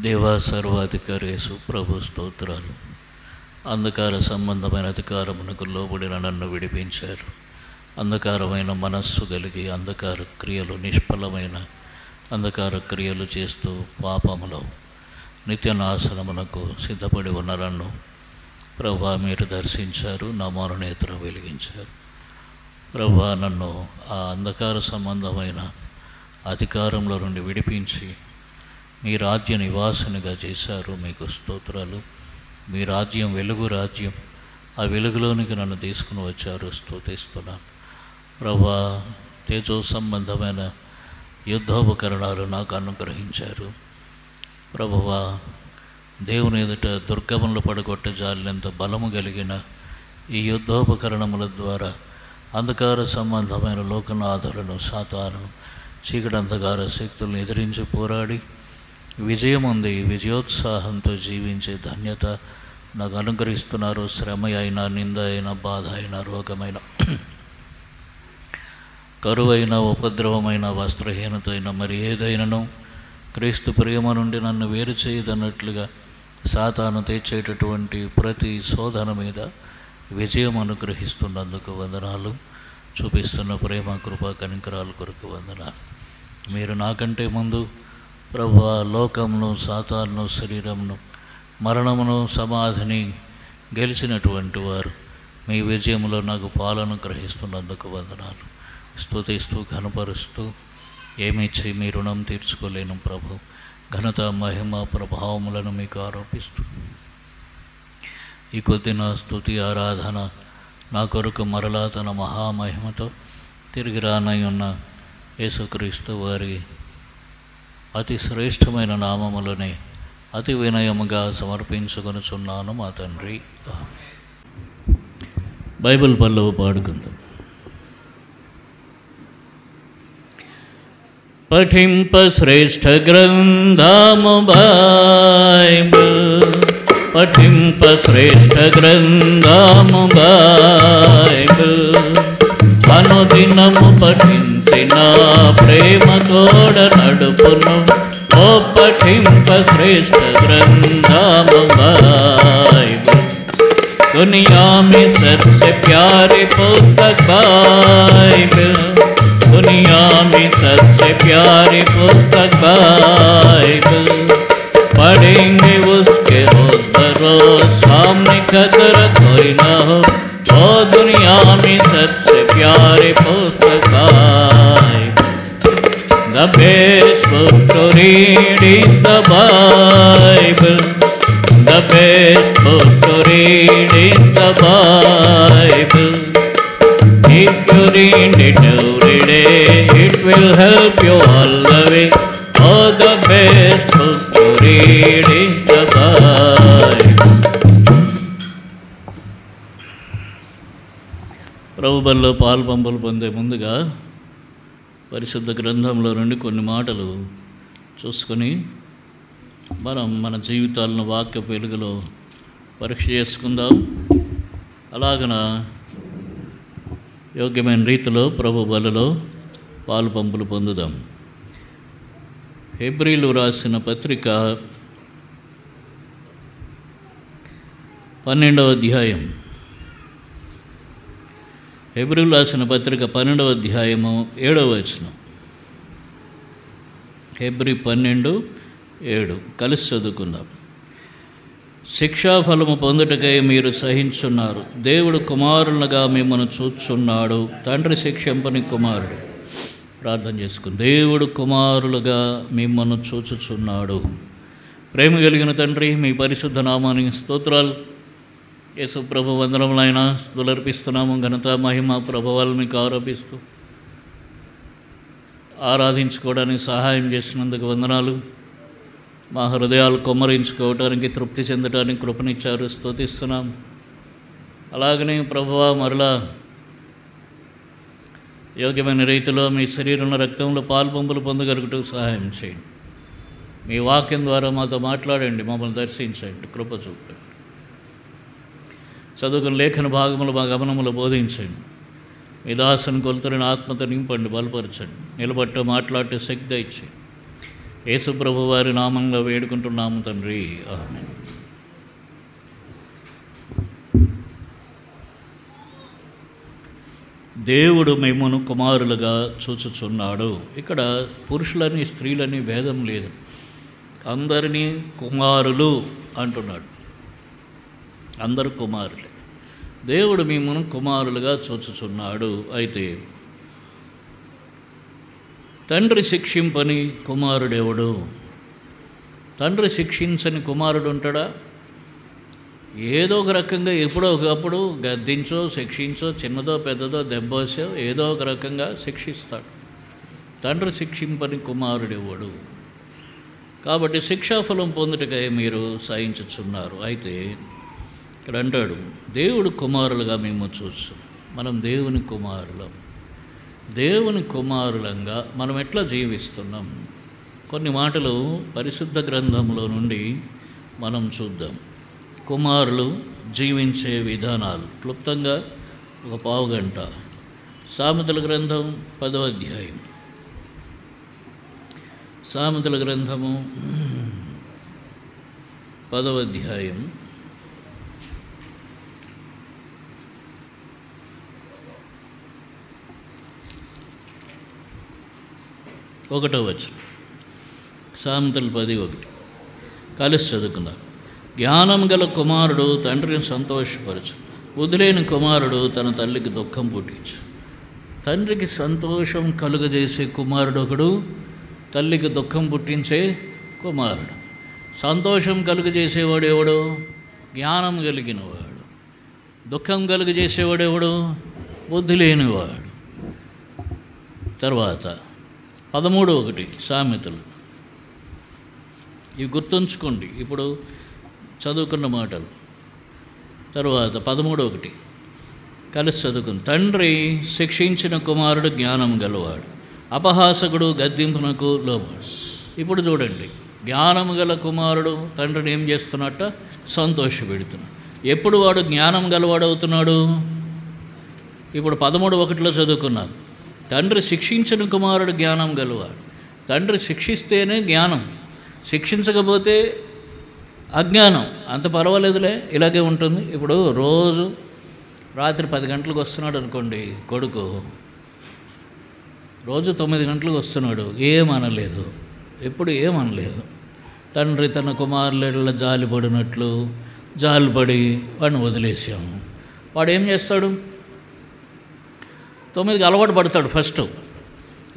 దేవా సర్వాధికారి యేసు ప్రభు స్తోత్రాలు. అంధకార సంబంధమైన అధికారమునకు లోబడిన నన్ను విడిపించారు. అంధకారమైన మనస్సు కలిగి అంధకార క్రియలు నిష్ఫలమైన అంధకార క్రియలు చేస్తూ పాపములో నిత్య నాశనమునకు సిద్ధపడి ఉన్న నన్ను ప్రభా మీరు దర్శించారు, నా మౌననేత్ర వెలిగించారు. ప్రభా నన్ను ఆ అంధకార సంబంధమైన అధికారంలో నుండి విడిపించి మీ రాజ్య నివాసనగా చేశారు. మీకు స్తోత్రాలు. మీ రాజ్యం వెలుగు రాజ్యం, ఆ వెలుగులోనికి నన్ను తీసుకుని వచ్చారు. స్తుతిస్తున్నాను ప్రభా. తేజో సంబంధమైన యుద్ధోపకరణాలు నాకు అనుగ్రహించారు ప్రభువా. దేవుని ఎదుట దుర్గములు పడగొట్ట జాలినంత బలము కలిగిన ఈ యుద్ధోపకరణముల ద్వారా అంధకార సంబంధమైన లోకనాథులను, సాతాను, చీకటి అంధకార శక్తులను ఎదిరించి పోరాడి విజయం ఉంది, విజయోత్సాహంతో జీవించే ధన్యత నాకు అనుగ్రహిస్తున్నారు. శ్రమ అయినా, నింద అయినా, బాధ అయినా, రోగమైన, కరువైన, ఉపద్రవమైన, వస్త్రహీనత అయినా మరి ఏదైనాను క్రీస్తు ప్రేమ నుండి నన్ను వేరు చేయదన్నట్లుగా సాతాను తెచ్చేటటువంటి ప్రతి శోధన మీద విజయం అనుగ్రహిస్తున్నందుకు వందనాలు. చూపిస్తున్న ప్రేమ, కృప, కనికరాల కొరకు వందనాలు. మీరు నాకంటే ముందు ప్రభువా లోకమును, సాతాను, శరీరమును, మరణమును, సమాధిని గెలిచినటువంటి వారు మీ విజయంలో నాకు పాలను గ్రహిస్తున్నందుకు వందనాలు. స్తుతిస్తూ ఘనపరుస్తూ ఏమిచ్చి మీ రుణం తీర్చుకోలేను ప్రభు. ఘనత, మహిమ, ప్రభావములను మీకు ఆరోపిస్తూ ఈ కొద్ది నా స్తుతి ఆరాధన నా కొరకు మరలా తన మహామహిమతో తిరిగి రానయ్యున్న యేసుక్రీస్తు వారి అతి శ్రేష్టమైన నామములనే అతి వినయముగా సమర్పించుకొనుచున్నాను మా తండ్రి. బైబిల్ పల్లవి పాడుకుందాం. పఠింప శ్రేష్ఠ గ్రంథము బైబిల్, పఠింప శ్రేష్ఠ గ్రంథము బైబిల్, అనుదినము పఠించిన ప్రేమ తోడ నడుపును. ఓ పఠింప శ్రేష్ఠ గ్రంథము బైబిల్, दुनिया में सबसे प्यारे पुस्तक बाइबल, दुनिया में सबसे प्यारी पुस्तक बाइबल, पढ़ेंगे उसके रोज बरोज सामने कदर कोई ना हो. ओ दुनिया में सबसे प्यारी पुस्तक Bible, the best book to read is the Bible, the best book to read is the Bible. If you read it every day, it will help you all the way. Oh, the best book to read is the Bible. ప్రభుబల్లో పాల్పంపులు పొందే ముందుగా పరిశుద్ధ గ్రంథంలో నుండి కొన్ని మాటలు చూసుకొని మనం మన జీవితాలను వాక్య వెలుగులో పరీక్ష చేసుకుందాం. అలాగన యోగ్యమైన రీతిలో ప్రభు బలలో పాలు పంపులు పొందుదాం. హెబ్రీలు రాసిన పత్రిక 12వ అధ్యాయం, హెబ్రీలు రాసిన పత్రిక 12వ అధ్యాయము 7వ వచనం. హెబ్రీ 12:7 కలిసి చదువుకుందాం. శిక్షాఫలము పొందుటకై మీరు సహించున్నారు, దేవుడు కుమారులుగా మిమ్మల్ని చూచున్నాడు. తండ్రి శిక్షింపని కుమారుడు. ప్రార్థన చేసుకుని, దేవుడు కుమారులుగా మిమ్మల్ని చూచుచున్నాడు. ప్రేమ కలిగిన తండ్రి, మీ పరిశుద్ధ నామానికి స్తోత్రాలు. యేసు ప్రభు వందనములైనా స్తుతులర్పిస్తున్నాము. ఘనత, మహిమ, ప్రభావాలు మీకు ఆరోపిస్తూ ఆరాధించుకోవడానికి సహాయం చేసినందుకు వందనాలు. మా హృదయాలు కొమ్మరించుకోవటానికి, తృప్తి చెందటానికి కృపనిచ్చారు. స్తుతిస్తున్నాం. అలాగనే ప్రభువా మరలా యోగ్యమైన రీతిలో మీ శరీరంలో రక్తంలో పాల్పంపులు పొందగలుగుటూ సహాయం చేయండి. మీ వాక్యం ద్వారా మాతో మాట్లాడండి, మమ్మల్ని దర్శించండి, కృప చూపండి. చదువుకున్న లేఖన భాగములు మా గమనములు బోధించండి. మీ దాసుని కొలుతున్న ఆత్మతో నింపండి, బలపరచండి. నిలబట్ట మాట్లాడే శక్తి ఇచ్చేయండి. యేసు ప్రభు వారి నామంలో వేడుకుంటున్నాము తండ్రి, ఆమేన్. దేవుడు మిమ్మును కుమారులుగా చూచుచున్నాడు. ఇక్కడ పురుషులని స్త్రీలని భేదం లేదు, అందరినీ కుమారులు అంటున్నాడు. అందరు కుమారులే. దేవుడు మిమ్మును కుమారులుగా చూచుచున్నాడు. అయితే తండ్రి శిక్షింపని కుమారుడెవడు? తండ్రి శిక్షించని కుమారుడు ఉంటాడా? ఏదో ఒక రకంగా ఎప్పుడో ఒకప్పుడు గద్దించో శిక్షించో, చిన్నదో పెద్దదో దెబ్బోసో ఏదో ఒక రకంగా శిక్షిస్తాడు. తండ్రి శిక్షింపని కుమారుడెవడు? కాబట్టి శిక్షాఫలం పొందుటకై మీరు సహించుచున్నారు. అయితే ఇక్కడ అంటాడు, దేవుడు కుమారులుగా మేము చూస్తూ, మనం దేవుని కుమారులం. దేవుని కుమారులంగా మనం ఎట్లా జీవిస్తున్నాం? కొన్ని మాటలు పరిశుద్ధ గ్రంథంలో నుండి మనం చూద్దాం. కుమారులు జీవించే విధానాలు క్లుప్తంగా ఒక పావుగంట. సామెతల గ్రంథం 10వ అధ్యాయం. సామెతల గ్రంథము 10వ అధ్యాయం 1వ వచనం. సామెతలు 10:1 కలిసి చదువుకుందాం. జ్ఞానం గల కుమారుడు తండ్రిని సంతోషపరచు, బుద్ధిలేని కుమారుడు తన తల్లికి దుఃఖం పుట్టించు. తండ్రికి సంతోషం కలుగజేసే కుమారుడు ఒకడు, తల్లికి దుఃఖం పుట్టించే కుమారుడు. సంతోషం కలుగజేసేవాడు ఎవడు? జ్ఞానం కలిగినవాడు. దుఃఖం కలుగజేసేవాడు ఎవడు? బుద్ధి లేనివాడు. తర్వాత 13:1 సామెతలు. ఇవి గుర్తుంచుకోండి, ఇప్పుడు చదువుకున్న మాటలు. తర్వాత 13:1 కలిసి చదువుకుని. తండ్రి శిక్షించిన కుమారుడు జ్ఞానం గలవాడు, అపహాసకుడు గద్దింపునకు లోబడు. ఇప్పుడు చూడండి, జ్ఞానం గల కుమారుడు తండ్రిని ఏం చేస్తున్నట్ట? సంతోషపెడుతున్నాడు. ఎప్పుడు వాడు జ్ఞానం గలవాడు అవుతున్నాడు? ఇప్పుడు 13:1 చదువుకున్నారు. తండ్రి శిక్షించిన కుమారుడు జ్ఞానం గలవాడు. తండ్రి శిక్షిస్తేనే జ్ఞానం, శిక్షించకపోతే అజ్ఞానం. అంత పర్వాలేదులే, ఇలాగే ఉంటుంది. ఇప్పుడు రోజు రాత్రి 10 గంటలకు వస్తున్నాడు అనుకోండి కొడుకు, రోజు 9 గంటలకు వస్తున్నాడు, ఏమనలేదు, ఎప్పుడు ఏమనలేదు. తండ్రి తన కుమారుల జాలిపడినట్లు జాలిపడి వాడిని వదిలేసాము. వాడు ఏం చేస్తాడు? 9కి అలవాటు పడతాడు. ఫస్ట్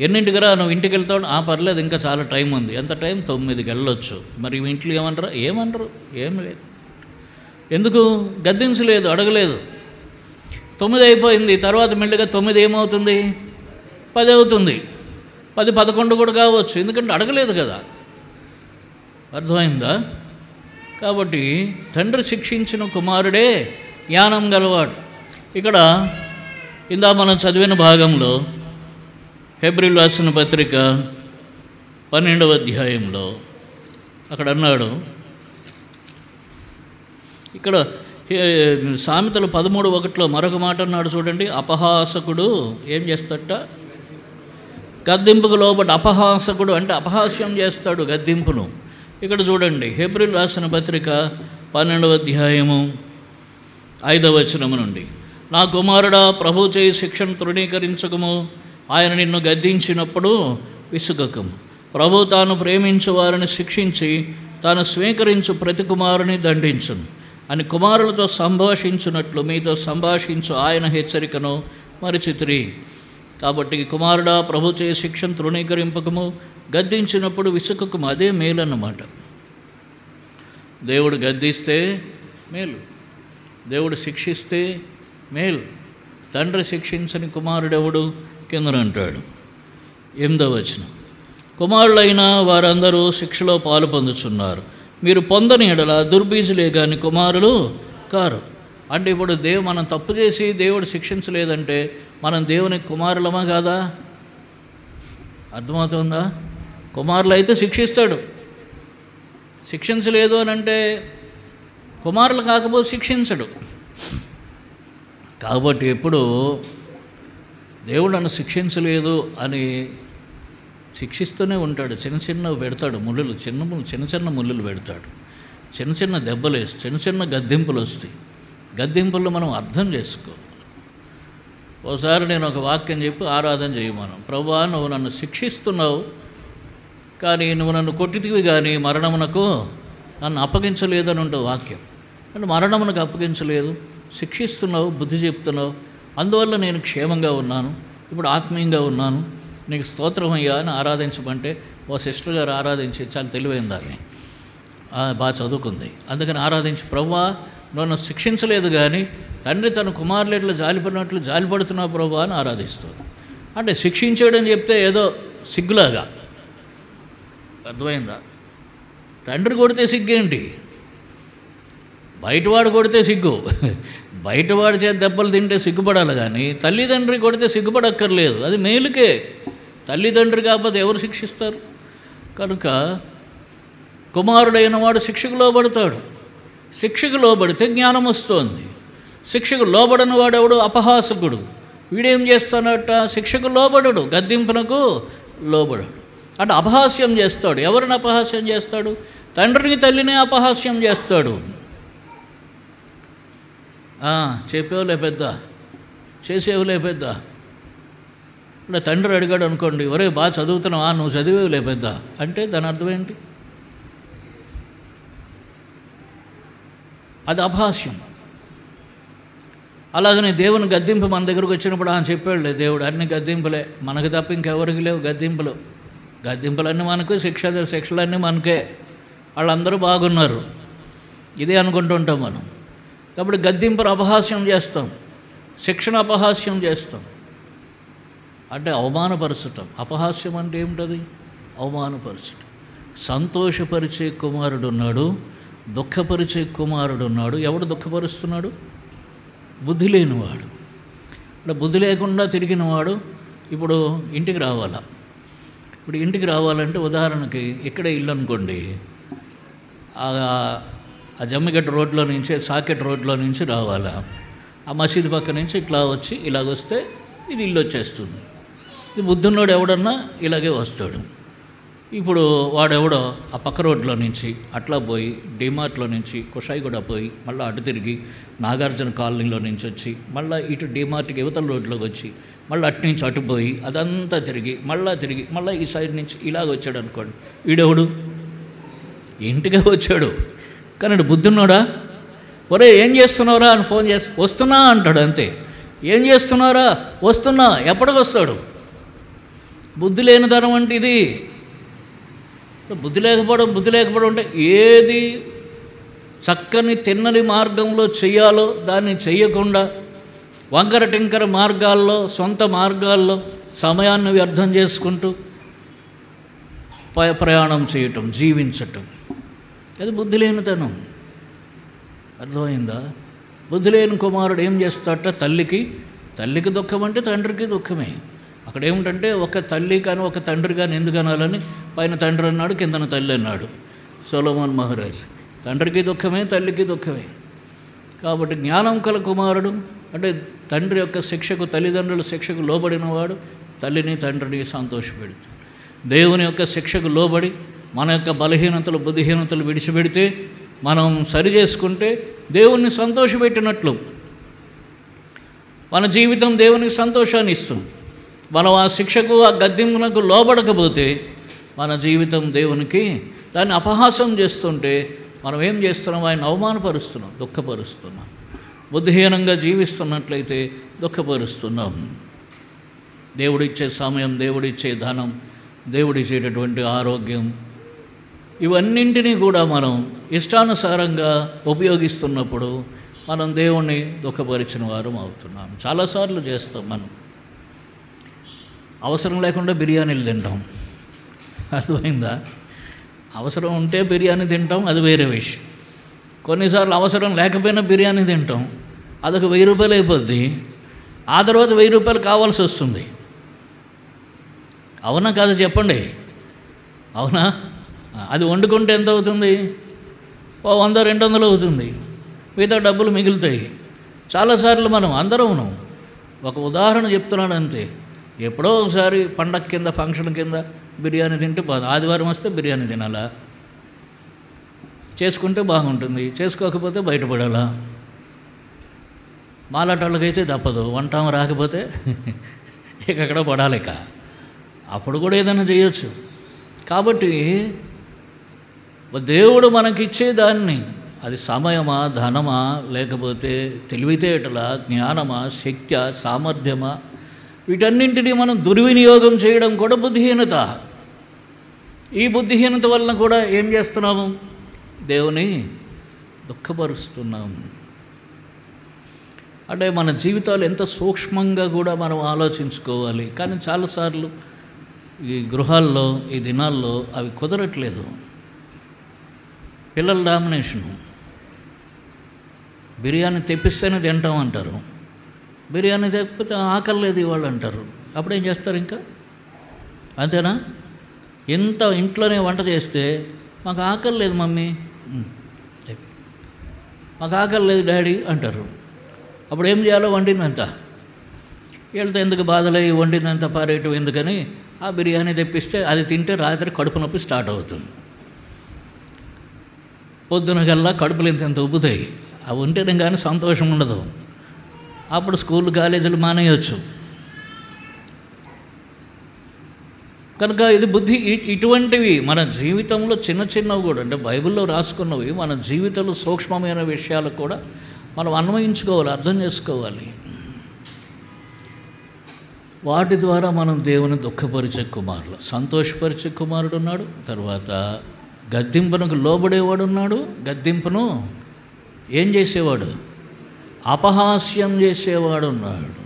ఎన్నింటికి రా, నువ్వు ఇంటికి వెళ్తాడు? పర్లేదు, ఇంకా చాలా టైం ఉంది. ఎంత టైం? 9కి వెళ్ళొచ్చు. మరి ఇంట్లో ఏమంటారు? ఏమనరు, ఏం లేదు. ఎందుకు? గద్దించలేదు, అడగలేదు. 9 అయిపోయింది. తర్వాత మెల్లిగా 9 ఏమవుతుంది? 10 అవుతుంది. 10, 11 కూడా కావచ్చు, ఎందుకంటే అడగలేదు కదా. అర్థమైందా? కాబట్టి తండ్రి శిక్షించిన కుమారుడే జ్ఞానం గలవాడు. ఇక్కడ ఇందా మనం చదివిన భాగంలో హెబ్రీయులకు రాసిన పత్రిక 12వ అధ్యాయంలో అక్కడ అన్నాడు, ఇక్కడ సామెతలు 13:1 మరొక మాట అన్నాడు చూడండి. అపహాసకుడు ఏం చేస్తాడట? గద్దింపుకు లోబడి. అపహాసకుడు అంటే అపహాస్యం చేస్తాడు గద్దింపును. ఇక్కడ చూడండి, హెబ్రీయులకు రాసిన పత్రిక 12వ అధ్యాయము 5వ వచనం నుండి. నా కుమారుడా, ప్రభు చేయి శిక్షను తృణీకరించకము, ఆయన నిన్ను గద్దించినప్పుడు విసుగకము. ప్రభు తాను ప్రేమించు వారిని శిక్షించి తాను స్వీకరించు ప్రతి కుమారుని దండించును అని కుమారులతో సంభాషించున్నట్లు మీతో సంభాషించు ఆయన హెచ్చరికను మరిచితిరి. కాబట్టి కుమారుడా, ప్రభు చేయి శిక్షను తృణీకరింపకము, గద్దించినప్పుడు విసుగకము. అదే మేలు అన్నమాట. దేవుడు గద్దిస్తే మేలు, దేవుడు శిక్షిస్తే మేలు. తండ్రి శిక్షించని కుమారుడెవడు? కిందన అంటాడు 8వ వచనం. కుమారులైన వారందరూ శిక్షలో పాలు పొందుచున్నారు, మీరు పొందని ఎడల దుర్బీజులే కానీ కుమారులు కారు. అంటే ఇప్పుడు మనం తప్పు చేసి దేవుడు శిక్షించలేదంటే మనం దేవుని కుమారులమా కాదా? అర్థమవుతుందా? కుమారులు అయితే శిక్షిస్తాడు, శిక్షించలేదు అని అంటే కుమారులు కాకపోతే శిక్షించడు. కాబట్టి ఎప్పుడు దేవుడు నన్ను శిక్షించలేదు అని శిక్షిస్తూనే ఉంటాడు. చిన్న చిన్నవి పెడతాడు, ముళ్ళులు, చిన్న చిన్న ముళ్ళులు పెడతాడు, చిన్న చిన్న దెబ్బలు వేసి చిన్న చిన్న గద్దింపులు వస్తాయి. గద్దింపుల్లో మనం అర్థం చేసుకో. ఓసారి నేను ఒక వాక్యం చెప్పి ఆరాధన చేయమను. ప్రభువా, నువ్వు నన్ను శిక్షిస్తున్నావు, కానీ నువ్వు నన్ను కొట్టితివి కానీ మరణమునకు నన్ను అప్పగించలేదని ఉంటుంది వాక్యం. అంటే మరణమునకు అప్పగించలేదు, శిక్షిస్తున్నావు, బుద్ధి చెప్తున్నావు, అందువల్ల నేను క్షేమంగా ఉన్నాను, ఇప్పుడు ఆత్మీయంగా ఉన్నాను, నీకు స్తోత్రమయ్యా అని ఆరాధించమంటే ఓ సిస్టర్ గారు ఆరాధించి, చాలా తెలివైంది ఆమె, బాగా చదువుకుంది, అందుకని ఆరాధించి, ప్రభువా నన్ను శిక్షించలేదు కానీ తండ్రి తన కుమారులు జాలిపడినట్లు జాలిపడుతున్నావు ప్రభువా అని ఆరాధిస్తుంది. అంటే శిక్షించాడని చెప్తే ఏదో సిగ్గులాగా, అర్థమైందా? తండ్రి కొడితే సిగ్గేంటి, బయటవాడు కొడితే సిగ్గు, బయటవాడి చేతి దెబ్బలు తింటే సిగ్గుపడాలి కానీ తల్లిదండ్రి కొడితే సిగ్గుపడక్కర్లేదు, అది మేలుకే. తల్లిదండ్రి కాకపోతే ఎవరు శిక్షిస్తారు? కనుక కుమారుడైన వాడు శిక్షకు లోబడతాడు. శిక్షకు లోబడితే జ్ఞానం వస్తుంది. శిక్షకు లోబడని వాడెవడు? అపహాసకుడు. వీడేం చేస్తాడట? శిక్షకు లోబడడు, గద్దింపునకు లోబడడు, అంటే అపహాస్యం చేస్తాడు. ఎవరిని అపహాస్యం చేస్తాడు? తండ్రిని తల్లిని అపహాస్యం చేస్తాడు. చెప్పేవులే పెద్ద, చేసేవులే పెద్ద. అంటే తండ్రి అడిగాడు అనుకోండి, ఒరే బాగా చదువుతున్నావా, నువ్వు చదివేవులే పెద్ద అంటే దాని అర్థం ఏంటి? అది అపహాస్యం. అలాగనే దేవుని గద్దింపు మన దగ్గరకు వచ్చినప్పుడు ఆయన చెప్పాడులే దేవుడు, అన్ని గద్దింపులే, మనకు తప్ప ఇంకెవరికి లేవు గద్దింపులు. గద్దింపులన్నీ మనకు, శిక్షలన్నీ మనకే, వాళ్ళందరూ బాగున్నారు, ఇదే అనుకుంటూ ఉంటాం మనం. కాబట్టి గద్దింపును అపహాస్యం చేస్తాం, శిక్షణ అపహాస్యం చేస్తాం, అంటే అవమానపరచటం. అపహాస్యం అంటే ఏమిటది? అవమానపరచటం. సంతోషపరిచే కుమారుడు ఉన్నాడు, దుఃఖపరిచే కుమారుడు ఉన్నాడు. ఎవడు దుఃఖపరుస్తున్నాడు? బుద్ధి లేనివాడు. అంటే బుద్ధి లేకుండా తిరిగినవాడు ఇప్పుడు ఇంటికి రావాలా. ఇప్పుడు ఇంటికి రావాలంటే ఉదాహరణకి ఇక్కడే ఇల్లు అనుకోండి, ఆ జమ్మిగడ్డ రోడ్లో నుంచి, సాకెట్ రోడ్లో నుంచి రావాలా, ఆ మసీదు పక్క నుంచి ఇట్లా వచ్చి ఇలాగొస్తే ఇది ఇల్లు వచ్చేస్తుంది. ఇది బుద్ధున్నోడు ఎవడన్నా ఇలాగే వస్తాడు. ఇప్పుడు వాడెవడో ఆ పక్క రోడ్లో నుంచి అట్లా పోయి డిమార్ట్లో నుంచి కుషాయిగూడ పోయి మళ్ళీ అటు తిరిగి నాగార్జున కాలనీలో నుంచి వచ్చి మళ్ళీ ఇటు డిమార్ట్కి యువతల రోడ్లోకి వచ్చి మళ్ళీ అటు నుంచి అటు పోయి అదంతా తిరిగి మళ్ళీ ఈ సైడ్ నుంచి ఇలాగ వచ్చాడు అనుకోండి, వీడెవడు? ఇంటికే వచ్చాడు కానీ బుద్ధున్నాడా? ఒరే ఏం చేస్తున్నావురా అని ఫోన్ చేసి వస్తున్నా అంటాడు, అంతే. ఏం చేస్తున్నారా? వస్తున్నా. ఎప్పటికి వస్తాడు? బుద్ధి లేనితనం అంటే ఇది. బుద్ధి లేకపోవడం అంటే ఏది చక్కని తిన్నని మార్గంలో చెయ్యాలో దాన్ని చెయ్యకుండా వంకర టింకర మార్గాల్లో, సొంత మార్గాల్లో సమయాన్ని వ్యర్థం చేసుకుంటూ ప్రయాణం చేయటం, జీవించటం, అది బుద్ధి లేనితనం. అర్థమైందా? బుద్ధి లేని కుమారుడు ఏం చేస్తాడట? తల్లికి దుఃఖం అంటే తండ్రికి దుఃఖమే. అక్కడ ఏమిటంటే ఒక తల్లి కానీ ఒక తండ్రి కానీ ఎందుకు అనాలని, పైన తండ్రి అన్నాడు, కిందన తల్లి అన్నాడు సొలొమోన్ మహారాజు. తండ్రికి దుఃఖమే, తల్లికి దుఃఖమే. కాబట్టి జ్ఞానం కల కుమారుడు అంటే తండ్రి యొక్క శిక్షకు, తల్లిదండ్రుల శిక్షకు లోబడినవాడు తల్లిని తండ్రిని సంతోషపెడతాడు. దేవుని యొక్క శిక్షకు లోబడి మన యొక్క బలహీనతలు, బుద్ధిహీనతలు విడిచిపెడితే, మనం సరి చేసుకుంటే దేవుణ్ణి సంతోషపెట్టినట్లు మన జీవితం దేవునికి సంతోషాన్ని ఇస్తుంది. మనం ఆ శిక్షకు, ఆ గద్దింపునకు లోబడకపోతే మన జీవితం దేవునికి దాన్ని అపహాసం చేస్తుంటే మనం ఏం చేస్తున్నాం? ఆయన అవమానపరుస్తున్నాం, దుఃఖపరుస్తున్నాం. బుద్ధిహీనంగా జీవిస్తున్నట్లయితే దుఃఖపరుస్తున్నాం. దేవుడిచ్చే సమయం, దేవుడిచ్చే ధనం, దేవుడిచ్చేటటువంటి ఆరోగ్యం, ఇవన్నింటినీ కూడా మనం ఇష్టానుసారంగా ఉపయోగిస్తున్నప్పుడు మనం దేవుణ్ణి దుఃఖపరిచిన వారం అవుతున్నాం. చాలాసార్లు చేస్తాం మనం. అవసరం లేకుండా బిర్యానీలు తింటాం, అర్థమైందా? అవసరం ఉంటే బిర్యానీ తింటాం, అది వేరే విషయం. కొన్నిసార్లు అవసరం లేకపోయినా బిర్యానీ తింటాం, అదొక 1000 రూపాయలు అయిపోద్ది. ఆ తర్వాత 1000 రూపాయలు కావాల్సి వస్తుంది. అవునా కాదు చెప్పండి? అవునా? అది వండుకుంటే ఎంత అవుతుంది? 100-200 అవుతుంది. మిగతా డబ్బులు మిగులుతాయి. చాలాసార్లు మనం అందరం, ఒక ఉదాహరణ చెప్తున్నాను అంతే, ఎప్పుడో ఒకసారి పండగ కింద, ఫంక్షన్ కింద బిర్యానీ తింటే బాగా, ఆదివారం వస్తే బిర్యానీ తినాలా, చేసుకుంటే బాగుంటుంది, చేసుకోకపోతే బయటపడాలా. మాలాటోళ్ళకైతే తప్పదు, వంట రాకపోతే ఇక అక్కడ పడాలిక, అప్పుడు కూడా ఏదైనా చేయొచ్చు. కాబట్టి దేవుడు మనకిచ్చేదాన్ని, అది సమయమా, ధనమా, లేకపోతే తెలివితేటలా, జ్ఞానమా, శక్త్యా, సామర్థ్యమా, వీటన్నింటినీ మనం దుర్వినియోగం చేయడం కూడా బుద్ధిహీనత. ఈ బుద్ధిహీనత వలన కూడా ఏం చేస్తున్నాము? దేవుని దుఃఖపరుస్తున్నాము. అంటే మన జీవితాలు ఎంత సూక్ష్మంగా కూడా మనం ఆలోచించుకోవాలి. కానీ చాలాసార్లు ఈ గృహాల్లో, ఈ దినాల్లో అవి కుదరట్లేదు. పిల్లల డామినేషను, బిర్యానీ తెప్పిస్తేనే తింటాం అంటారు, బిర్యానీ తెప్పితే ఆకలి లేదు ఇవాళ అంటారు. అప్పుడేం చేస్తారు? ఇంకా అంతేనా? ఎంత ఇంట్లోనే వంట చేస్తే మాకు ఆకలి లేదు మమ్మీ, మాకు ఆకలి లేదు డాడీ అంటారు. అప్పుడు ఏం చేయాలో? వండిందంతా వీళ్ళతో ఎందుకు బాధలే, వండిందంతా పారేయటం ఎందుకని ఆ బిర్యానీ తెప్పిస్తే అది తింటే రాత్రి కడుపు నొప్పి స్టార్ట్ అవుతుంది. పొద్దున కల్లా కడుపులు ఇంత ఉబ్బుతాయి. అవి ఉంటేనే కానీ సంతోషం ఉండదు. అప్పుడు స్కూల్, కాలేజీలు మానేయచ్చు. కనుక ఇది బుద్ధి. ఇటువంటివి మన జీవితంలో చిన్న చిన్నవి కూడా, అంటే బైబిల్లో రాసుకున్నవి మన జీవితంలో సూక్ష్మమైన విషయాలు కూడా మనం అన్వయించుకోవాలి, అర్థం చేసుకోవాలి. వాటి ద్వారా మనం దేవుని దుఃఖపరిచే కుమారులు, సంతోషపరిచే కుమారుడు ఉన్నాడు. తర్వాత గద్దింపునకు లోబడేవాడు ఉన్నాడు. గద్దింపును ఏం చేసేవాడు? అపహాస్యం చేసేవాడు ఉన్నాడు.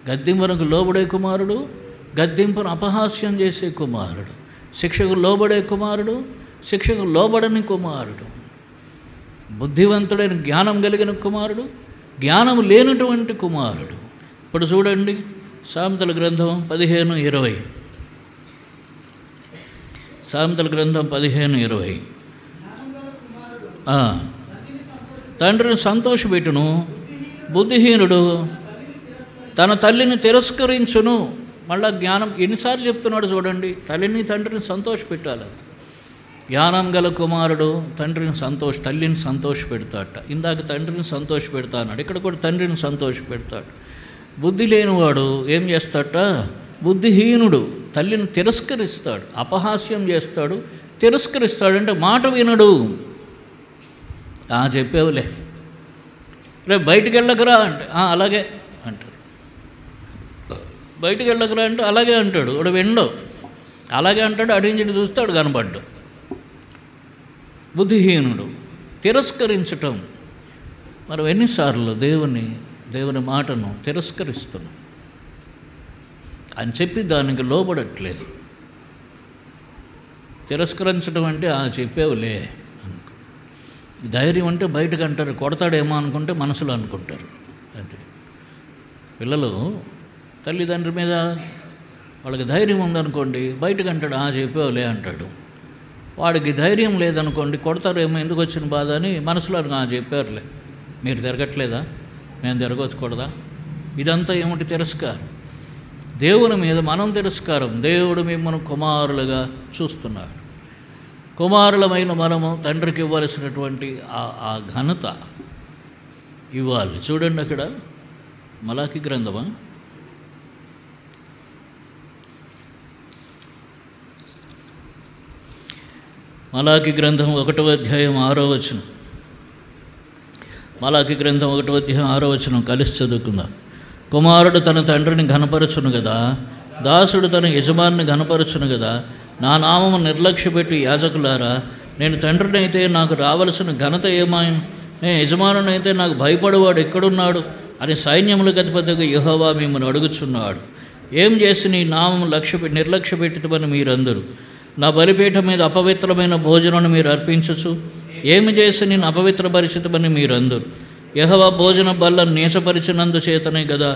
గద్దింపునకు లోబడే కుమారుడు, గద్దింపును అపహాస్యం చేసే కుమారుడు, శిక్షకు లోబడే కుమారుడు, శిక్షకు లోబడని కుమారుడు, బుద్ధివంతుడైన జ్ఞానం కలిగిన కుమారుడు, జ్ఞానం లేనటువంటి కుమారుడు. ఇప్పుడు చూడండి, సామెతల గ్రంథం 15:20. సామెతల గ్రంథం 15:20. తండ్రిని సంతోషపెట్టును, బుద్ధిహీనుడు తన తల్లిని తిరస్కరించును. మళ్ళా జ్ఞానం ఎన్నిసార్లు చెప్తున్నాడు చూడండి. తల్లిని తండ్రిని సంతోషపెట్టాలి. జ్ఞానం గల కుమారుడు తల్లిని సంతోషపెడతాడట. ఇందాక తండ్రిని సంతోషపెడతా అన్నాడు, ఇక్కడ కూడా తండ్రిని సంతోషపెడతాడు. బుద్ధి లేనివాడు ఏం చేస్తాడట? బుద్ధిహీనుడు తల్లిని తిరస్కరిస్తాడు, అపహాస్యం చేస్తాడు, తిరస్కరిస్తాడంటే మాట వినడు. చెప్పేవులే, రేపు బయటికి వెళ్ళకరా అంటే అలాగే అంటారు. బయటికి వెళ్ళకరా అంటే అలాగే అంటాడు. వాడు వినడు, అలాగే అంటాడు. అడిగించి చూస్తాడు, కనబడ్డు. బుద్ధిహీనుడు, తిరస్కరించటం. మనం ఎన్నిసార్లు దేవుని మాటను తిరస్కరిస్తున్నాం అని చెప్పి దానికి లోబడట్లేదు. తిరస్కరించడం అంటే చెప్పేవులే, ధైర్యం అంటే బయటకు అంటారు, కొడతాడేమో అనుకుంటే మనసులో అనుకుంటారు. అంతే. పిల్లలు తల్లిదండ్రుల మీద వాళ్ళకి ధైర్యం ఉందనుకోండి, బయటకు అంటాడు, చెప్పేవులే అంటాడు. వాడికి ధైర్యం లేదనుకోండి, కొడతారేమో, ఎందుకు వచ్చిన బాధ అని మనసులో చెప్పారులే, మీరు తిరగట్లేదా, మేము తిరగొచ్చకూడదా? ఇదంతా ఏమిటి? తిరస్కారం. దేవుని మీద మనం తిరస్కారం. దేవుడు మిమ్మల్ని కుమారులుగా చూస్తున్నాడు. కుమారులమైన మనము తండ్రికి ఇవ్వాల్సినటువంటి ఆ ఘనత ఇవ్వాలి. చూడండి, అక్కడ మలాకి గ్రంథమా, మలాకి గ్రంథం 1వ అధ్యాయం 6వ వచనం. మలాకి గ్రంథం 1వ అధ్యాయం 6వ వచనం కలిసి చదువుకుందాం. కుమారుడు తన తండ్రిని ఘనపరచును కదా, దాసుడు తన యజమానిని ఘనపరచును కదా. నా నామము నిర్లక్ష్యపెట్టి యాజకులారా, నేను తండ్రినైతే నాకు రావలసిన ఘనత ఏమాయను? నేను యజమానునైతే నాకు భయపడేవాడు ఎక్కడున్నాడు అని సైన్యములకు అధిపతిగా యెహోవా మిమ్మల్ని అడుగుచున్నాడు. ఏం చేసి నీ నామము నిర్లక్ష్యపెట్టుమని మీరందరూ నా బలిపీఠం మీద అపవిత్రమైన భోజనాన్ని మీరు అర్పించచ్చు. ఏమి చేసి నేను అపవిత్రపరిచితమని మీరందరూ యెహోవా భోజన బల్లను నీచపరిచినందు చేతనే కదా.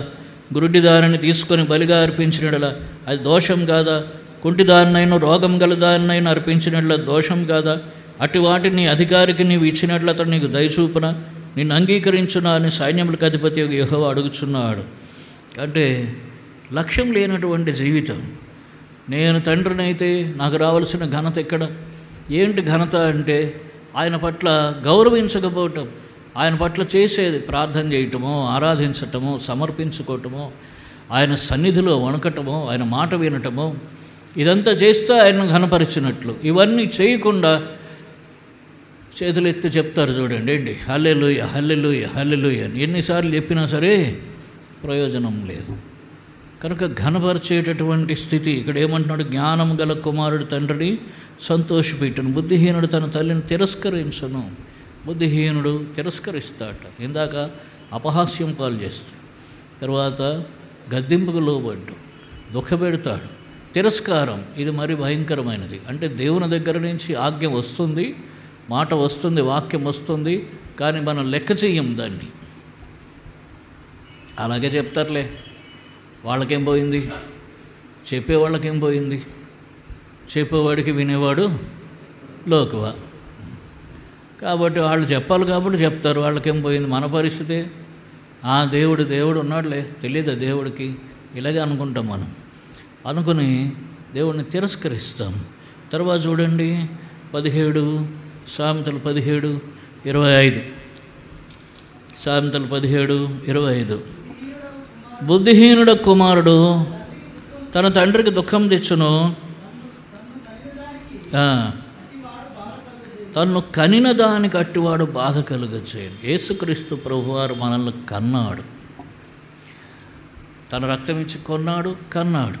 గురుడిదారిని తీసుకొని బలిగా అర్పించినట్ల అది దోషం కాదా? కుంటిదారినైనా రోగం గలదారినైనా అర్పించినట్ల దోషం కాదా? అటు వాటిని అధికారికి నీవు ఇచ్చినట్ల అతడు నీకు దయచూపున నిన్ను అంగీకరించునా అని సైన్యములకు అధిపతి యెహోవా అడుగుచున్నాడు. అంటే లక్ష్యం లేనటువంటి జీవితం. నేను తండ్రినైతే నాకు రావాల్సిన ఘనత ఎక్కడ? ఏంటి ఘనత అంటే ఆయన పట్ల గౌరవించకపోవటం, ఆయన పట్ల చేసేది ప్రార్థన చేయటమో, ఆరాధించటమో, సమర్పించుకోవటమో, ఆయన సన్నిధిలో వణకటమో, ఆయన మాట వినటమో, ఇదంతా చేస్తే ఆయనను ఘనపరిచినట్లు. ఇవన్నీ చేయకుండా చేతులు ఎత్తి చెప్తారు చూడండి, ఏంటి హల్లెలూయా హల్లెలూయా హల్లెలూయా అని ఎన్నిసార్లు చెప్పినా సరే ప్రయోజనం లేదు. కనుక ఘనపరిచేటటువంటి స్థితి ఇక్కడ ఏమంటున్నాడు? జ్ఞానం గల కుమారుడు తండ్రిని సంతోషపెట్టును, బుద్ధిహీనుడు తన తల్లిని తిరస్కరించను. బుద్ధిహీనుడు తిరస్కరిస్తాట. ఇందాక అపహాస్యం పాలు చేస్తాడు, తర్వాత గద్దింపుకు లోబడ్డు, దుఃఖపెడతాడు. తిరస్కారం ఇది మరి భయంకరమైనది. అంటే దేవుని దగ్గర నుంచి ఆజ్ఞ వస్తుంది, మాట వస్తుంది, వాక్యం వస్తుంది, కానీ మనం లెక్క చెయ్యం దాన్ని. అలాగే చెప్తారులే, వాళ్ళకేం పోయింది, చెప్పేవాళ్ళకేం పోయింది, చెప్పేవాడికి వినేవాడు లోకువ. కాబట్టి వాళ్ళు చెప్పాలి కాబట్టి చెప్తారు, వాళ్ళకేం పోయింది. మన పరిస్థితి దేవుడు ఉన్నాడులే, తెలియదా దేవుడికి, ఇలాగే అనుకుంటాం మనం. అనుకుని దేవుడిని తిరస్కరిస్తాం. తర్వాత చూడండి 17 సామెతలు 17:25. సామెతలు 17:25. బుద్ధిహీనుడ కుమారుడు తన తండ్రికి దుఃఖం తెచ్చును, తను కనిన దానికి అట్టివాడు బాధ కలుగచేయను. యేసుక్రీస్తు ప్రభువారు మనల్ని కన్నాడు, తన రక్తం ఇచ్చి కొన్నాడు, కన్నాడు.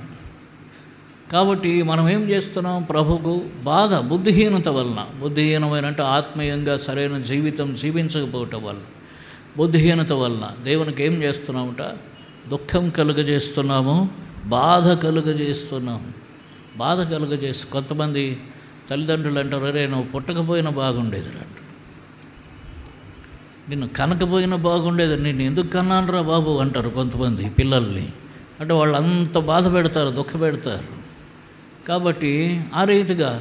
కాబట్టి మనం ఏం చేస్తున్నాం? ప్రభుకు బాధ, బుద్ధిహీనత వలన. బుద్ధిహీనమైన అంటే ఆత్మీయంగా సరైన జీవితం జీవించకపోవటం వల్ల, బుద్ధిహీనత వలన దేవునికి ఏం చేస్తున్నామట? దుఃఖం కలుగజేస్తున్నాము, బాధ కలుగజేస్తున్నాము. బాధ కలుగజేసి కొంతమంది తల్లిదండ్రులు అంటారు, అరే నువ్వు పుట్టకపోయినా బాగుండేది అంట, నిన్ను కనకపోయినా బాగుండేది, నేను ఎందుకు కన్నానురా బాబు అంటారు కొంతమంది పిల్లల్ని. అంటే వాళ్ళు అంత బాధ పెడతారు, దుఃఖ పెడతారు. కాబట్టి ఆ రీతిగా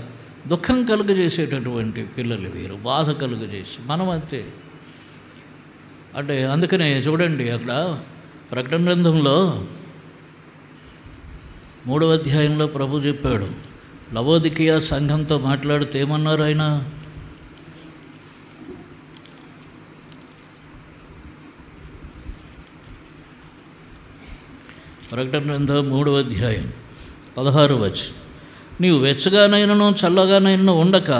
దుఃఖం కలుగజేసేటటువంటి పిల్లలు వీరు, బాధ కలుగజేసి. మనం అంతే. అంటే అందుకనే చూడండి అక్కడ ప్రకటన గ్రంథంలో 3వ అధ్యాయంలో ప్రభు చెప్పాడు, లవోదికీయ సంఘంతో మాట్లాడుతూ ఏమన్నారు ఆయన? ప్రకటన గ్రంథం 3వ అధ్యాయం 16వ వచనం. నీవు వెచ్చగానైనను చల్లగానైనను ఉండక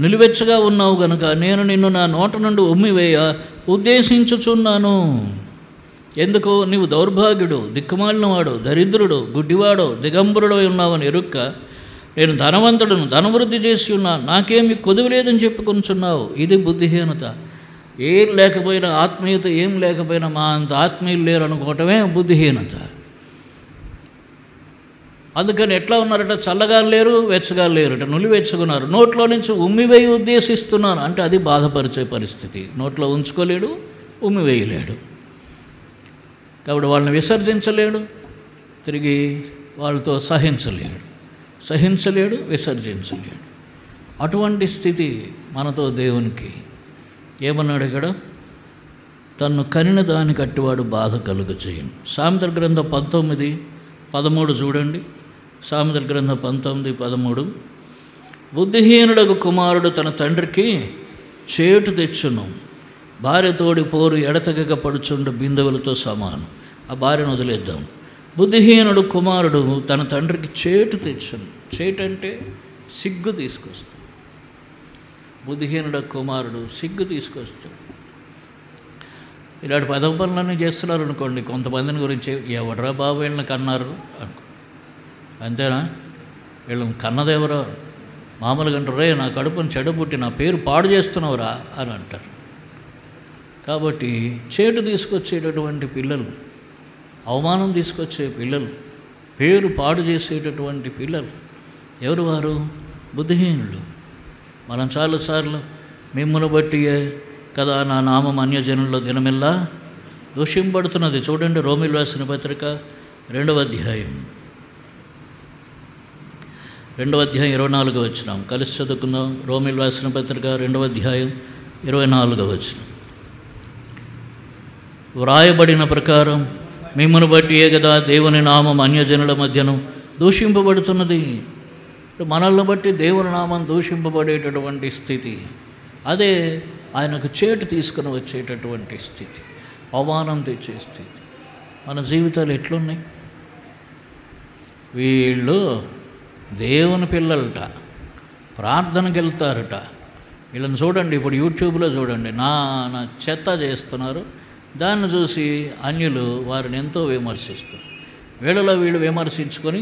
నిలువెచ్చగా ఉన్నావు గనుక నేను నిన్ను నా నోట నుండి ఉమ్మివేయ ఉద్దేశించుచున్నాను. ఎందుకు? నీవు దౌర్భాగ్యుడు, దిక్కుమాలినవాడు, దరిద్రుడు, గుడ్డివాడు, దిగంబరుడు ఉన్నావని ఎరుక్క నేను ధనవంతుడును, ధనవృద్ధి చేసి ఉన్నాను, నాకేమి కొదువు లేదని చెప్పుకొంచున్నావు. ఇది బుద్ధిహీనత. ఏం లేకపోయినా, ఆత్మీయత ఏం లేకపోయినా మా అంత ఆత్మీయులు లేరు అనుకోవటమే బుద్ధిహీనత. అందుకని ఎట్లా ఉన్నారట? చల్లగా లేరు, వెచ్చగా లేరుట, నులివెచ్చుకున్నారు. నోట్లో నుంచి ఉమ్మివేయి ఉద్దేశిస్తున్నాను అంటే అది బాధపరిచే పరిస్థితి. నోట్లో ఉంచుకోలేడు, ఉమ్మివేయలేడు. కాబట్టి వాళ్ళని విసర్జించలేడు, తిరిగి వాళ్ళతో సహించలేడు, విసర్జించలేడు. అటువంటి స్థితి మనతో దేవునికి. ఏమన్నాడు ఇక్కడ? తన్ను కనిన దానికి అట్టివాడు బాధ కలుగచేయను. సామెతల గ్రంథం 19:13 చూడండి. సామెతల గ్రంథం 19:13. బుద్ధిహీనుడకు కుమారుడు తన తండ్రికి చేటు తెచ్చును, భార్య తోడి పోరు ఎడతెగక పడుచుండు బిందెవులతో సమానం. ఆ భార్యను వదిలేద్దాం. బుద్ధిహీనుడు కుమారుడు తన తండ్రికి చేటు తెచ్చును. చేటు అంటే సిగ్గు తీసుకొస్తాడు. బుద్ధిహీనుడు కుమారుడు సిగ్గు తీసుకొస్తాడు. ఇలాంటి పదవ పనులన్నీ చేస్తున్నారు అనుకోండి. కొంతమందిని గురించి ఎవడరా బాబు వీళ్ళని కన్నారు అనుకో, అంతేనా? వీళ్ళని కన్నదెవరో మామూలుగా అంటారు, రే నా కడుపుని చెడబుట్టి నా పేరు పాడు చేస్తున్నావురా అని అంటారు. కాబట్టి చేటు తీసుకొచ్చేటటువంటి పిల్లలు, అవమానం తీసుకొచ్చే పిల్లలు, పేరు పాడు చేసేటటువంటి పిల్లలు ఎవరు? వారు బుద్ధిహీనులు. మనం చాలాసార్లు మిమ్మల్ని బట్టియే కదా నా నామం అన్యజనుల్లో దినమిల్లా దూషింపబడుతున్నది. చూడండి రోమీయులు రాసిన పత్రిక 2వ అధ్యాయం 24వ వచనం. కలిసి చదువుకుందాం. రోమీయులు రాసిన పత్రిక 2వ అధ్యాయం 24వ వచనం. వ్రాయబడిన ప్రకారం మిమ్మల్ని బట్టియే కదా దేవుని నామం అన్యజనుల మధ్యను దూషింపబడుతున్నది. మనల్ని బట్టి దేవుని నామం దూషింపబడేటటువంటి స్థితి, అదే ఆయనకు చేటు తీసుకుని వచ్చేటటువంటి స్థితి, అవమానం తెచ్చే స్థితి. మన జీవితాలు ఎట్లున్నాయి? వీళ్ళు దేవుని పిల్లలట, ప్రార్థనకి వెళ్తారట. వీళ్ళని చూడండి, ఇప్పుడు యూట్యూబ్లో చూడండి, నా చెత్త చేస్తున్నారు. దాన్ని చూసి అన్యులు వారిని ఎంతో విమర్శిస్తారు. వీళ్ళలో వీళ్ళు విమర్శించుకొని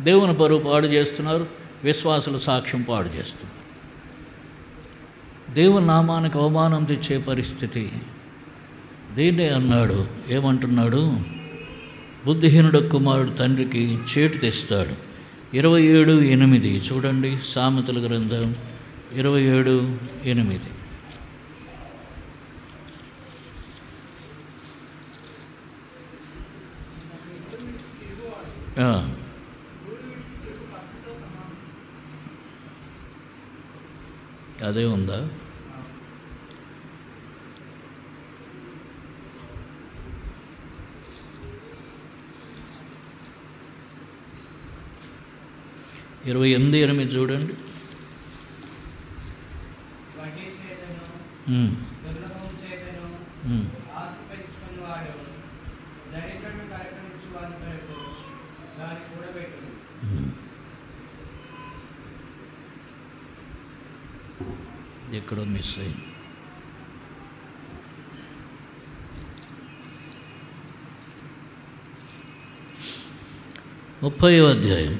దేవుని పరువు పాడు చేస్తున్నారు, విశ్వాసుల సాక్ష్యం పాడు చేస్తున్నారు. దేవుని నామానికి అవమానం తెచ్చే పరిస్థితి. దీన్నే అన్నాడు, ఏమంటున్నాడు? బుద్ధిహీనుడు కుమారుడు తండ్రికి చేటు తెస్తాడు. 27:8 చూడండి, సామెతల గ్రంథం 27:8. అదే ఉందా? ఇరవై 28:8 చూడండి. ఎక్కడో మిస్ అయింది. ముప్పైవ అధ్యాయం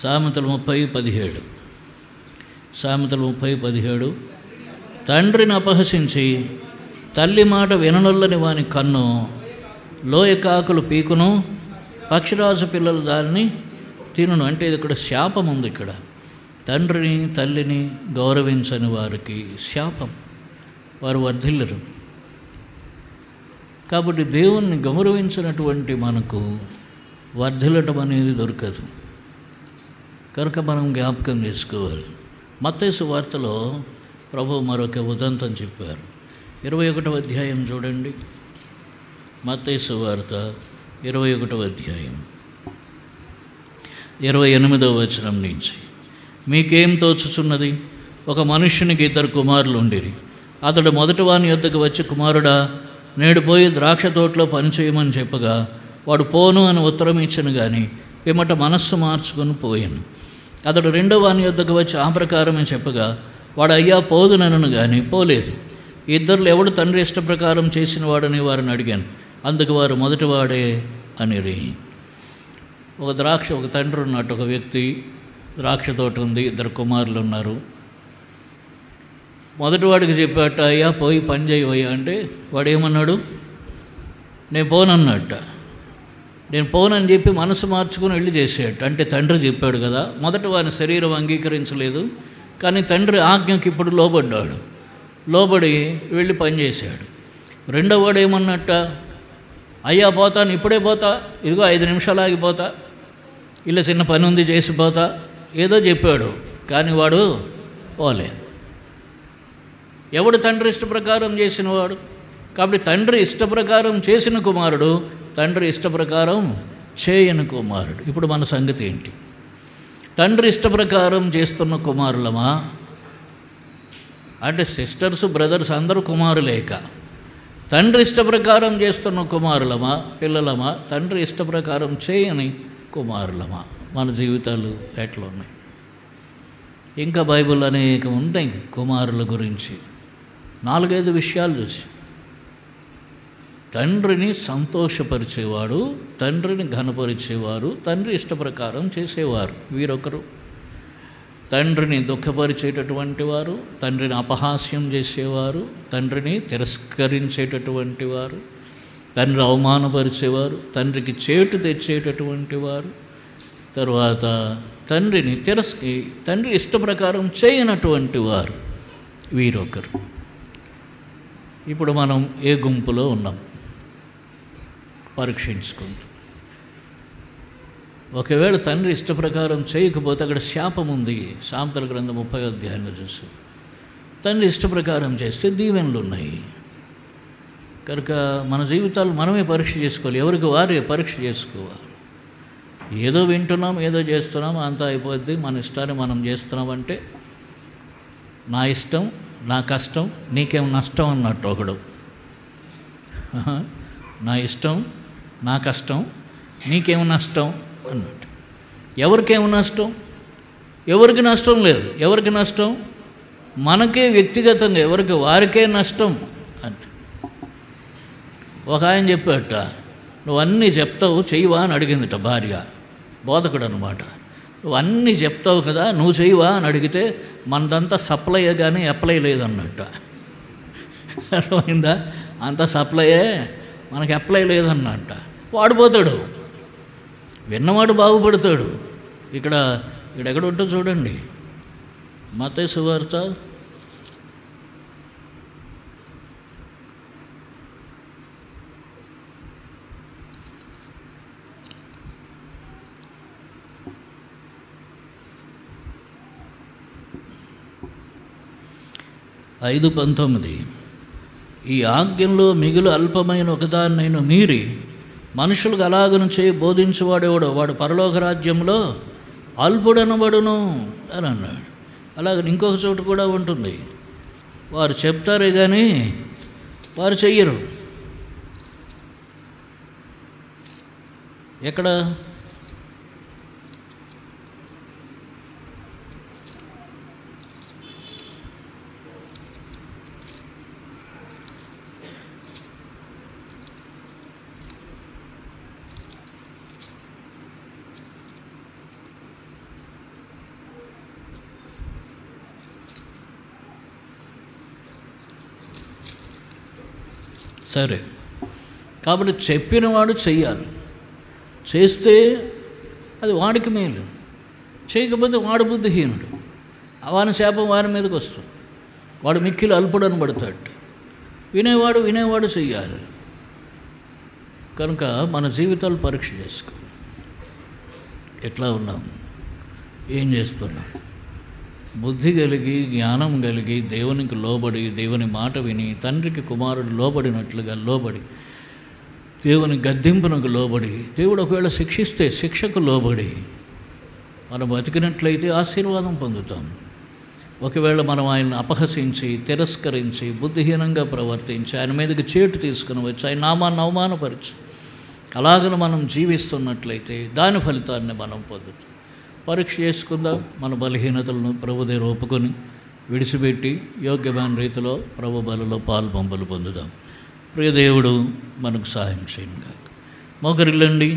సామెతలు 30:17. సామెతలు 30:17. తండ్రిని అపహసించి తల్లి మాట విననొల్లని వాని కన్ను లోయ కాకులు పీకును, పక్షిరాజు పిల్లలు దాన్ని తినును. అంటే ఇక్కడ శాపం ఉంది. ఇక్కడ తండ్రిని తల్లిని గౌరవించని వారికి శాపం, వారు వర్ధిల్లరు. కాబట్టి దేవుణ్ణి గౌరవించినటువంటి మనకు వర్ధిల్లటం అనేది దొరకదు. కనుక మనం జ్ఞాపకం చేసుకోవాలి. మత్తయి సువార్తలో ప్రభు మరొక ఉదంతం చెప్పారు. 21వ అధ్యాయం చూడండి. మత్తయి సువార్త 21వ అధ్యాయం 28వ వచనం నుంచి. మీకేం తోచుచున్నది? ఒక మనుష్యునికి 2 కుమారులు ఉండిరి. అతడు మొదటి వాని యొద్దకు వచ్చి, కుమారుడా, నేడు పోయి ద్రాక్ష తోటలో పనిచేయమని చెప్పగా వాడు పోను అని ఉత్తరం ఇచ్చను, కానీ పిమ్మట మనస్సు మార్చుకొని పోయాను. అతడు రెండో వాని యొద్దకు వచ్చి ఆ ప్రకారమే చెప్పగా వాడు అయ్యా పోదునను, కానీ పోలేదు. ఇద్దరు ఎవడు తండ్రి ఇష్ట ప్రకారం చేసిన వాడని వారిని అడిగాను. అందుకు వారు మొదటివాడే అనిరి. ఒక తండ్రి ఉన్నట్టు, ఒక వ్యక్తి ద్రాక్ష తోట ఉంది, 2 కుమారులు ఉన్నారు. మొదటివాడికి చెప్పాట, అయ్యా పోయి పని చేయవయ్యా అంటే వాడు ఏమన్నాడు? నేను పోనన్నట్ట. నేను పోనని చెప్పి మనసు మార్చుకొని వెళ్ళి చేసేట. అంటే తండ్రి చెప్పాడు కదా. మొదటి వాని శరీరం అంగీకరించలేదు, కానీ తండ్రి ఆజ్ఞకి ఇప్పుడు లోబడ్డాడు. లోబడి వెళ్ళి పని చేశాడు. రెండో వాడు ఏమన్నట్ట, అయ్యా పోతాను, ఇప్పుడే పోతా, ఇదిగో 5 నిమిషాలు ఆగిపోతా, ఇలా చిన్న పని ఉంది చేసిపోతా, ఏదో చెప్పాడు, కానీ వాడు పోలే. ఎవడు తండ్రి ఇష్ట ప్రకారం చేసినవాడు? కాబట్టి తండ్రి ఇష్ట ప్రకారం చేసిన కుమారుడు, తండ్రి ఇష్ట ప్రకారం చేయని కుమారుడు. ఇప్పుడు మన సంగతి ఏంటి? తండ్రి ఇష్ట ప్రకారం చేస్తున్న కుమారులమా? అంటే సిస్టర్స్ బ్రదర్స్ అందరూ కుమారులేక తండ్రి ఇష్ట ప్రకారం చేస్తున్న కుమారులమా, పిల్లలమా? తండ్రి ఇష్ట ప్రకారం చేయని కుమారులమా? మన జీవితాలు ఎట్లా ఉన్నాయి? ఇంకా బైబిల్ అనేక ఉంటాయి కుమారుల గురించి. 4-5 విషయాలు చూసి, తండ్రిని సంతోషపరిచేవాడు, తండ్రిని ఘనపరిచేవారు, తండ్రి ఇష్ట ప్రకారం చేసేవారు వీరొకరు. తండ్రిని దుఃఖపరిచేటటువంటి వారు, తండ్రిని అపహాస్యం చేసేవారు, తండ్రిని తిరస్కరించేటటువంటి వారు, తండ్రి అవమానపరిచేవారు, తండ్రికి చేటు తెచ్చేటటువంటి వారు, తర్వాత తండ్రి ఇష్ట ప్రకారం చేయనటువంటి వారు వీరొకరు. ఇప్పుడు మనం ఏ గుంపులో ఉన్నాం పరీక్షించుకుంటూ. ఒకవేళ తండ్రి ఇష్ట ప్రకారం చేయకపోతే అక్కడ శాపం ఉంది. సామెతల గ్రంథం 30వ అధ్యాయంలో చూసి, తండ్రి ఇష్ట ప్రకారం చేస్తే దీవెనలు ఉన్నాయి. కనుక మన జీవితాలు మనమే పరీక్ష చేసుకోవాలి, ఎవరికి వారే పరీక్ష చేసుకోవాలి. ఏదో వింటున్నాం, ఏదో చేస్తున్నాం, అంతా అయిపోద్ది, మన ఇష్టాన్ని మనం చేస్తున్నామంటే నా ఇష్టం నా కష్టం నీకేం నష్టం అన్నట్టు ఒకడు. నా ఇష్టం నా కష్టం నీకేం నష్టం అన్నట్టు. ఎవరికేం నష్టం? ఎవరికి నష్టం లేదు. ఎవరికి నష్టం? మనకే వ్యక్తిగతంగా, ఎవరికి వారికే నష్టం అంతే. ఒక ఆయన చెప్పాట, నువ్వు అన్నీ చెప్తావు చెయ్యవా అని అడిగిందిట భార్య, బోధకుడు అనమాట. నువ్వు అన్నీ చెప్తావు కదా, నువ్వు చెయ్యవా అని అడిగితే మనదంతా సప్లై కానీ అప్లై లేదన్నట్ట. అర్థమైందా? అంత సప్లయే, మనకి అప్లై లేదన్నట్ట. వాడిపోతాడు, విన్నవాడు బాగుపడతాడు. ఇక్కడ ఎక్కడ ఉంటుంది చూడండి, మత్తయి సువార్త 5:19. ఈ ఆజ్ఞంలో మిగులు అల్పమైన ఒకదాన్నైనా మీరి మనుషులకు అలాగను చేయి బోధించేవాడేవాడు వాడు పరలోక రాజ్యంలో అల్పుడనబడును అని అన్నాడు. అలాగే ఇంకొక చోటు కూడా ఉంటుంది, వారు చెప్తారే కానీ వారు చెయ్యరు. ఎక్కడ? సరే, కాబట్టి చెప్పినవాడు చెయ్యాలి. చేస్తే అది వాడికి మేలు, చేయకపోతే వాడు బుద్ధిహీనుడు. వాని శాపం వారి మీదకి వస్తుంది, వాడు మిక్కిలు అల్పుడని పడతాడు. వినేవాడు చెయ్యాలి. కనుక మన జీవితాలు పరీక్ష చేసుకో, ఎట్లా ఉన్నాం, ఏం చేస్తున్నాం. బుద్ధి కలిగి జ్ఞానం కలిగి దేవునికి లోబడి దేవుని మాట విని తండ్రికి కుమారుడు లోబడినట్లుగా లోబడి దేవుని గద్దింపునకు లోబడి దేవుడు ఒకవేళ శిక్షిస్తే శిక్షకు లోబడి మనం బతికినట్లయితే ఆశీర్వాదం పొందుతాం. ఒకవేళ మనం ఆయన్ని అపహసించి తిరస్కరించి బుద్ధిహీనంగా ప్రవర్తించి ఆయన మీదకి చేటు తీసుకుని వచ్చి ఆయన నామాన్ని అవమానపరిచి అలాగను మనం జీవిస్తున్నట్లయితే దాని ఫలితాన్ని మనం పొందుతాం. పరీక్ష చేసుకుందాం, మన బలహీనతలను ప్రభు దగ్గర ఒప్పుకొని విడిచిపెట్టి యోగ్యమైన రీతిలో ప్రభు బలలో పాలు పొందుదాం. ప్రియ దేవుడు మనకు సహాయం చేయండి. మోకరిల్లండి.